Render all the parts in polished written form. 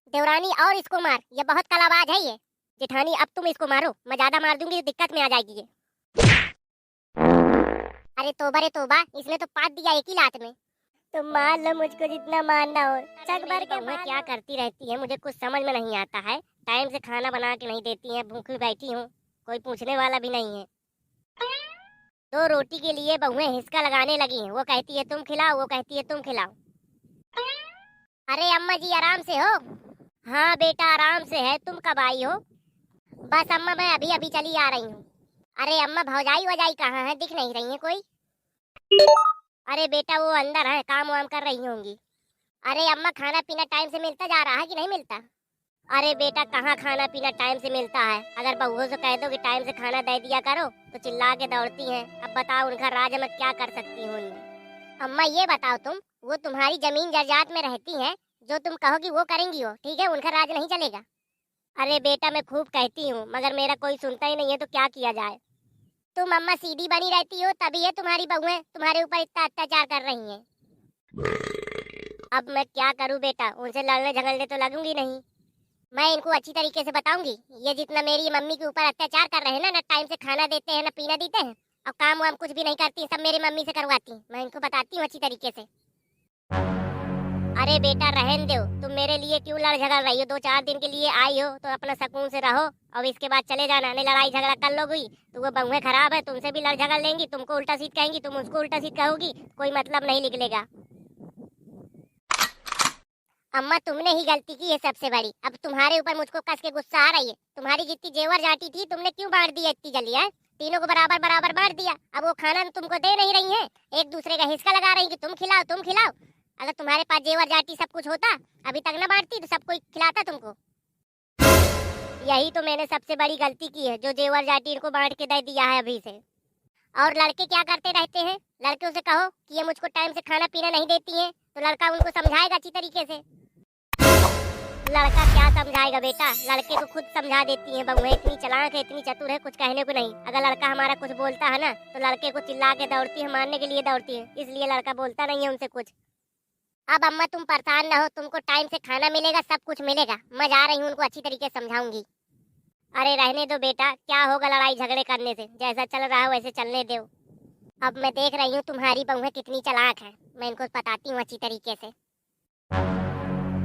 देवरानी और इसको मार, ये बहुत कलाबाज है ये। जेठानी अब तुम इसको मारो, मैं ज्यादा मार दूंगी तो दिक्कत में आ जाएगी ये। अरे तोबा रे तोबा, इसने तो पाट दिया एक ही लात में। तुम मार लो मुझको जितना मारना हो, चक भर के मार। क्या करती रहती है मुझे कुछ समझ में नहीं आता है। टाइम से खाना बना के नहीं देती है, भूखी बैठी हूँ, कोई पूछने वाला भी नहीं है। दो रोटी के लिए बहुएं हिसका लगाने लगी हैं। वो कहती है तुम खिलाओ, वो कहती है तुम खिलाओ। अरे अम्मा जी आराम से हो? हाँ बेटा आराम से है, तुम कब आई हो? बस अम्मा मैं अभी अभी चली आ रही हूँ। अरे अम्मा भौजाई वजाई कहाँ है, दिख नहीं रही है कोई? अरे बेटा वो अंदर है, काम वाम कर रही होंगी। अरे अम्मा खाना पीना टाइम से मिलता जा रहा है कि नहीं मिलता? अरे बेटा कहाँ खाना पीना टाइम से मिलता है। अगर बहुओं से कह दो कि टाइम से खाना दे दिया करो तो चिल्ला के दौड़ती हैं। अब बताओ उनका राज मैं क्या कर सकती हूँ उनमें। अम्मा ये बताओ तुम, वो तुम्हारी जमीन जायदाद में रहती हैं, जो तुम कहोगी वो करेंगी वो, ठीक है? उनका राज नहीं चलेगा। अरे बेटा मैं खूब कहती हूँ मगर मेरा कोई सुनता ही नहीं है, तो क्या किया जाए। तुम अम्मा सीधी बनी रहती हो तभी ये तुम्हारी बहुएं तुम्हारे ऊपर इतना अत्याचार कर रही हैं। अब मैं क्या करूँ बेटा, उनसे लड़ने झगड़ने तो लगूंगी नहीं। मैं इनको अच्छी तरीके से बताऊंगी, ये जितना मेरी मम्मी के ऊपर अत्याचार कर रहे हैं ना, टाइम से खाना देते हैं ना पीना देते हैं, अब काम वाम कुछ भी नहीं करती, सब मेरी मम्मी से करवाती। मैं इनको बताती हूँ अच्छी तरीके से। अरे बेटा रहन दो, तुम मेरे लिए क्यों लड़ झगड़ रही हो? 2-4 दिन के लिए आई हो तो अपना सुकून से रहो और इसके बाद चले जाना। नहीं लड़ाई झगड़ा कर लोगी तो वो बहुएं खराब है, तुमसे भी लड़ झगड़ लेंगी, तुमको उल्टा सीध कहेंगी, तुम उसको उल्टा सीध कहोगी, कोई मतलब नहीं निकलेगा। अम्मा तुमने ही गलती की है सबसे बड़ी। अब तुम्हारे ऊपर मुझको कस के गुस्सा आ रही है। तुम्हारी जितनी जेवर जाटी थी तुमने क्यों बांट दी इतनी जल्दी है? तीनों को बराबर बराबर बांट दिया, अब वो खाना तुमको दे नहीं रही है, एक दूसरे का हिस्सा लगा रही कि तुम खिलाओ तुम खिलाओ। अगर तुम्हारे पास जेवर जाटी सब कुछ होता अभी तक न बांटती तो सब कोई खिलाता तुमको। यही तो मैंने सबसे बड़ी गलती की है, जो जेवर जाटी इनको बांट के दे दिया है अभी से। और लड़के क्या करते रहते हैं, लड़कियों से कहो कि ये मुझको टाइम से खाना पीना नहीं देती है तो लड़का उनको समझाएगा अच्छी तरीके से। लड़का क्या समझाएगा बेटा, लड़के को खुद समझा देती है बहुएं। इतनी चालाक है, इतनी चतुर है, कुछ कहने को नहीं। अगर लड़का हमारा कुछ बोलता है ना तो लड़के को चिल्ला के दौड़ती है, मारने के लिए दौड़ती है, इसलिए लड़का बोलता नहीं है उनसे कुछ। अब अम्मा तुम परेशान ना हो, तुमको टाइम से खाना मिलेगा, सब कुछ मिलेगा। मैं जा रही हूँ, उनको अच्छी तरीके से समझाऊंगी। अरे रहने दो बेटा, क्या होगा लड़ाई झगड़े करने से, जैसा चल रहा है वैसे चलने दो। अब मैं देख रही हूँ तुम्हारी बहुएं कितनी चालाक है, मैं इनको बताती हूँ अच्छी तरीके से।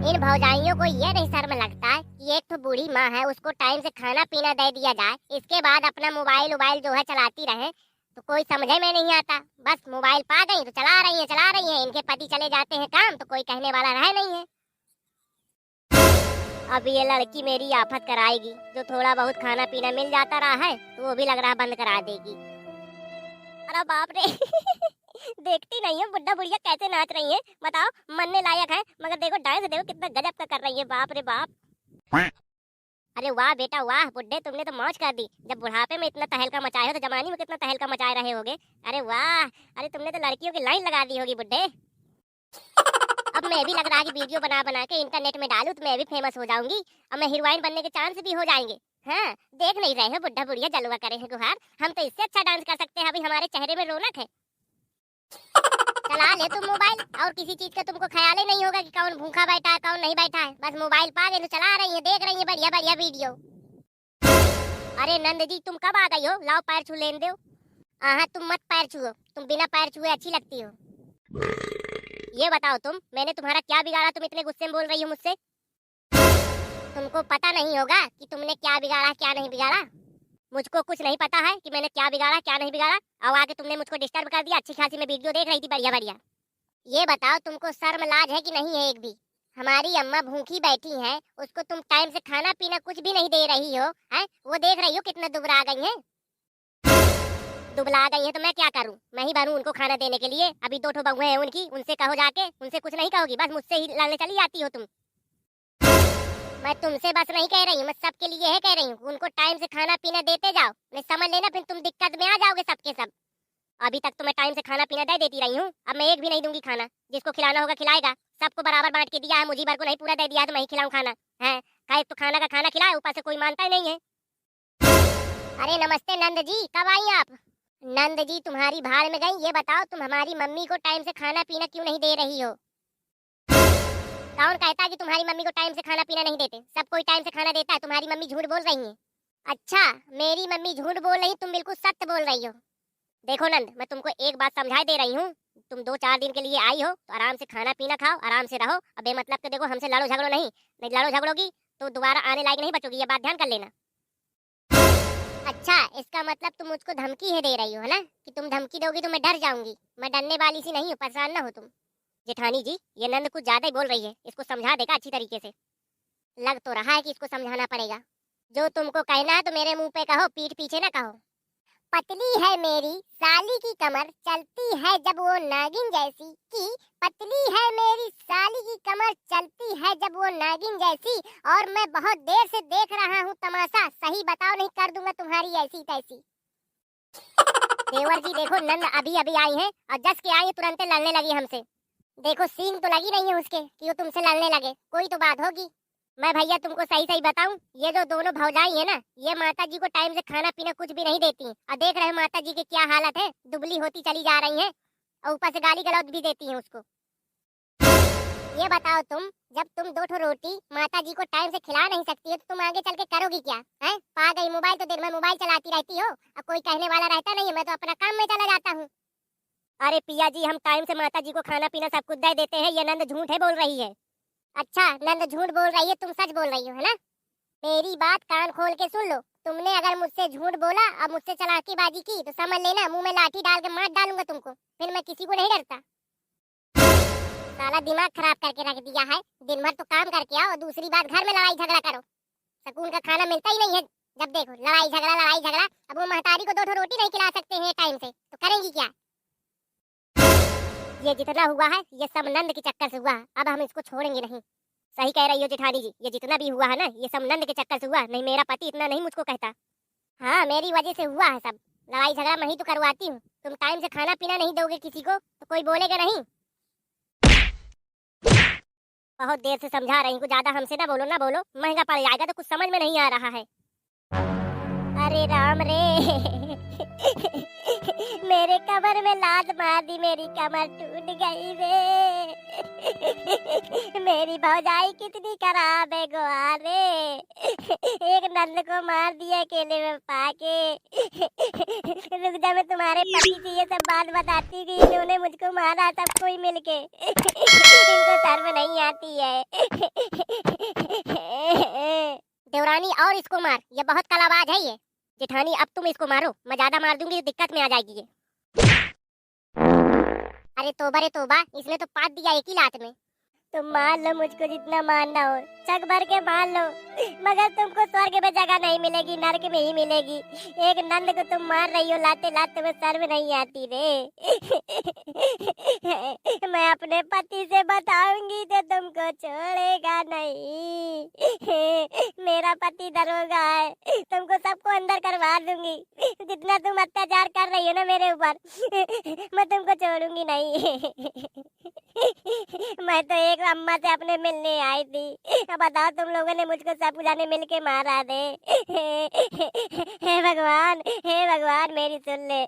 इन भौजाइयों को ये नहीं शर्म लगता है कि एक तो बूढ़ी माँ है, उसको टाइम से खाना पीना दे दिया जाए, इसके बाद अपना मोबाइल वोबाइल जो है चलाती रहे, तो कोई समझे में नहीं आता। बस मोबाइल पा गई तो चला रही है चला रही है। इनके पति चले जाते हैं काम तो कोई कहने वाला रहे नहीं है। अब ये लड़की मेरी आफत कराएगी, जो थोड़ा बहुत खाना पीना मिल जाता रहा है तो वो भी लग रहा बंद करा देगी। अरे बाप रे देखती नहीं है बुढ़ा बुढ़िया कैसे नाच रही है, बताओ मरने लायक है। मगर देखो डांस देखो कितना गजब का कर रही है, बाप रे बाप। अरे वाह बेटा वाह, बुढ़े तुमने तो मौज कर दी। जब बुढ़ापे में इतना तहलका मचाए हो तो जवानी में कितना तहलका मचाए रहे होगे। अरे वाह, अरे तुमने तो लड़कियों की लाइन लगा दी होगी बुढ़े। अब मैं भी लग रहा है कि वीडियो बना बना के इंटरनेट में डालूं तो मैं भी फेमस हो जाऊंगी, अब मैं हीरोइन बनने के चांस भी हो जाएंगे। हाँ देख नहीं रहे हो बुढ़ा बुढ़िया जलवा करे हैं गुहार, हम तो इससे अच्छा डांस कर सकते हैं, अभी हमारे चेहरे में रौनक है। चला ले तुम मोबाइल, और किसी चीज का तुमको ख्याल ही नहीं होगा कि कौन भूखा बैठा है कौन नहीं बैठा है। बस मोबाइल पा गए तो चला रही है, देख रही है बढ़िया बढ़िया वीडियो। अरे नंद जी तुम कब आ गई हो, लाओ पैर छू लेने दो। हाँ तुम मत पैर छुओ, तुम बिना पैर छुए अच्छी लगती हो। ये बताओ तुम, मैंने तुम्हारा क्या बिगाड़ा, तुम इतने गुस्से में बोल रही हो मुझसे? तुमको पता नहीं होगा कि तुमने क्या बिगाड़ा क्या नहीं बिगाड़ा? मुझको कुछ नहीं पता है कि मैंने क्या बिगाड़ा क्या नहीं बिगाड़ा। अब आके तुमने मुझको डिस्टर्ब कर दिया, अच्छी खासी मैं वीडियो देख रही थी बढ़िया बढ़िया। ये बताओ तुमको शर्म लाज है कि नहीं है एक भी? हमारी अम्मा भूखी बैठी है, उसको तुम टाइम से खाना पीना कुछ भी नहीं दे रही हो, हैं? वो देख रही हो कितना दुबला गई है। दुबला गई है तो मैं क्या करूं, मैं ही बनूं उनको खाना देने के लिए? अभी 2 ठो बहुएं हैं उनकी, उनसे कहो जाके, उनसे कुछ नहीं कहोगी, बस मुझसे ही लड़ने चली जाती हो तुम। मैं तुमसे बस नहीं कह रही हूँ, मैं सबके लिए है कह रही हूँ, उनको टाइम से खाना पीना देते जाओ, नहीं समझ लेना फिर तुम दिक्कत में आ जाओगे सबके सब। अभी तक तो मैं टाइम से खाना पीना दे देती रही हूँ, अब मैं एक भी नहीं दूंगी खाना। जिसको खिलाना होगा खिलाएगा, सबको बराबर बांट के दिया है, मुझे भर को नहीं पूरा दे दिया तो मैं ही खिलाऊं खाना है। एक तो खाना का खाना खिलाए, ऊपर से कोई मानता ही नहीं है। अरे नमस्ते नंद जी, कब आई आप? नंद जी तुम्हारी भाड़ में गई, ये बताओ तुम हमारी मम्मी को टाइम से खाना पीना क्यों नहीं दे रही हो? कौन कहता है कि तुम्हारी मम्मी को टाइम से खाना पीना नहीं देते? सब कोई टाइम से खाना देता है। तुम्हारी मम्मी झूठ बोल रही है। अच्छा, मेरी मम्मी झूठ बोल रही, तुम बिल्कुल सत्य बोल रही हो। देखो नंद, मैं तुमको एक बात समझा दे रही हूँ। तुम 2-4 दिन के लिए आई हो तो आराम से खाना पीना खाओ, आराम से रहो। अब बेमतलब के देखो हमसे लड़ो झगड़ो नहीं। नहीं लड़ो झगड़ोगी तो दोबारा आने लायक नहीं बचोगी, ये बात ध्यान कर लेना। अच्छा, इसका मतलब तुम मुझको धमकी है दे रही हो, है ना? कि तुम धमकी दोगी तो मैं डर जाऊंगी। मैं डरने वाली सी नहीं हूँ, परेशान ना हो तुम। जेठानी जी, ये नंद कुछ ज्यादा ही बोल रही है, इसको समझा देगा अच्छी तरीके से। लग तो रहा है कि इसको समझाना पड़ेगा। जो तुमको कहना है तो मेरे मुंह पे कहो, पीठ पीछे ना कहो। पतली है मेरी साली की कमर, चलती है जब वो नागिन जैसी। की पतली है मेरी साली की कमर, चलती है जब वो नागिन जैसी। और मैं बहुत देर से देख रहा हूँ तमाशा, सही बताओ नहीं कर दूंगा तुम्हारी ऐसी तैसी। देवर जी देखो, नंद अभी अभी आई है और जस के आई तुरंत लड़ने लगी हमसे। देखो सीन तो लगी नहीं है उसके कि वो तुमसे लड़ने लगे, कोई तो बात होगी। मैं भैया तुमको सही सही बताऊं, ये जो दोनों भौजाई है ना, ये माता जी को टाइम से खाना पीना कुछ भी नहीं देती। और देख रहे हो माता जी की क्या हालत है, दुबली होती चली जा रही है और ऊपर से गाली गलौज भी देती है उसको। ये बताओ तुम, जब तुम 2 रोटी माता जी को टाइम से खिला नहीं सकती हो तो तुम आगे चल के करोगी क्या? है पा गई मोबाइल तो दिन में मोबाइल चलाती रहती हो और कोई कहने वाला रहता नहीं है, मैं तो अपना काम में चला जाता हूँ। अरे पिया जी, हम टाइम से माता जी को खाना पीना सब कुछ दे देते हैं, ये नंद झूठ है बोल रही है। अच्छा, नंद झूठ बोल रही है, तुम सच बोल रही हो, है ना? मेरी बात कान खोल के सुन लो। तुमने अगर मुझसे झूठ बोला और मुझसे चालाकीबाजी की तो समझ लेना मुंह में लाठी डाल के मार डालूंगा तुमको। फिर मैं किसी को नहीं डरता। साला दिमाग खराब करके रख दिया है। दिन भर तो काम करके आओ, दूसरी बात घर में लड़ाई झगड़ा करो। सुकून का खाना मिलता ही नहीं है। जब देखो लड़ाई झगड़ा लड़ाई झगड़ा। अब वो महतारी को 2 रोटी नहीं खिला सकते हैं टाइम से तो करेंगी क्या? ये जितना हुआ है ये सब नंद के चक्कर से हुआ है, अब हम इसको छोड़ेंगे नहीं। सही कह रही हो जेठानी जी, ये जितना भी हुआ है ना ये सब नंद के चक्कर से हुआ, नहीं मेरा पति इतना नहीं मुझको कहता। हाँ, मेरी वजह से हुआ है सब। लड़ाई झगड़ा मैं ही तो करवाती हूँ। तुम टाइम से खाना पीना नहीं दोगे किसी को तो कोई बोलेगा नहीं। बहुत देर से समझा रही हूँ, ज्यादा हमसे ना बोलो ना बोलो, महंगा पड़ जाएगा। तो कुछ समझ में नहीं आ रहा है। अरे राम रे मेरे कमर में लात मार दी, मेरी कमर टूट गई रे। मेरी भौजाई कितनी खराब है गोहारे, एक नंद को मार दिया अकेले में पाके। रुक जा, मैं तुम्हारे पति से ये सब बात बताती कि इन्होंने मुझको मारा सब कोई मिलके। इनको शर्म नहीं आती है। देवरानी और इसको मार, ये बहुत कलाबाज है ये। जेठानी अब तुम इसको मारो, मैं ज्यादा मार दूंगी तो दिक्कत में आ जाएगी ये। अरे तोबा रे तोबा, इसने तो पाट दिया एक ही लात में। तुम मार लो मुझको जितना मारना हो, चक भर के मार लो, मगर तुमको स्वर्ग में जगह नहीं मिलेगी, नरक में ही मिलेगी। एक नंद को तुम मार रही हो लाते लाते, में शर्म नहीं आती रे। मैं अपने पति से बताऊंगी तो तुमको छोड़ेगा नहीं। मेरा पति दरोगा है, तुमको सबको अंदर करवा दूंगी। जितना तुम अत्याचार कर रही हो ना मेरे ऊपर, मैं तुमको छोड़ूंगी नहीं। मैं तो एक अम्मा से अपने मिलने आई थी, अब बताओ तुम लोगों ने मुझको सब जाने मिल के मारा दे। हे भगवान मेरी सुन ले,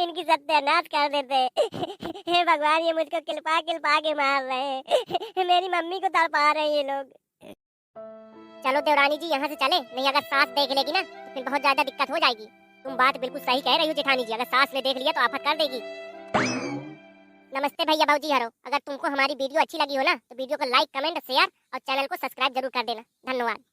इनकी सत्यानाश कर देते। हे भगवान, ये मुझको किलपा किलपा के मार रहे हैं, मेरी मम्मी को तड़पा रहे हैं ये लोग। चलो देवरानी जी यहाँ से चले, नहीं अगर सास देख लेगी ना तो फिर बहुत ज्यादा दिक्कत हो जाएगी। तुम बात बिल्कुल सही कह रही हो जेठानी जी, अगर सास ने देख लिया तो आफत कर देगी। नमस्ते भैया भाऊजी हरो, अगर तुमको हमारी वीडियो अच्छी लगी हो ना तो वीडियो को लाइक कमेंट शेयर और चैनल को सब्सक्राइब जरूर कर देना। धन्यवाद।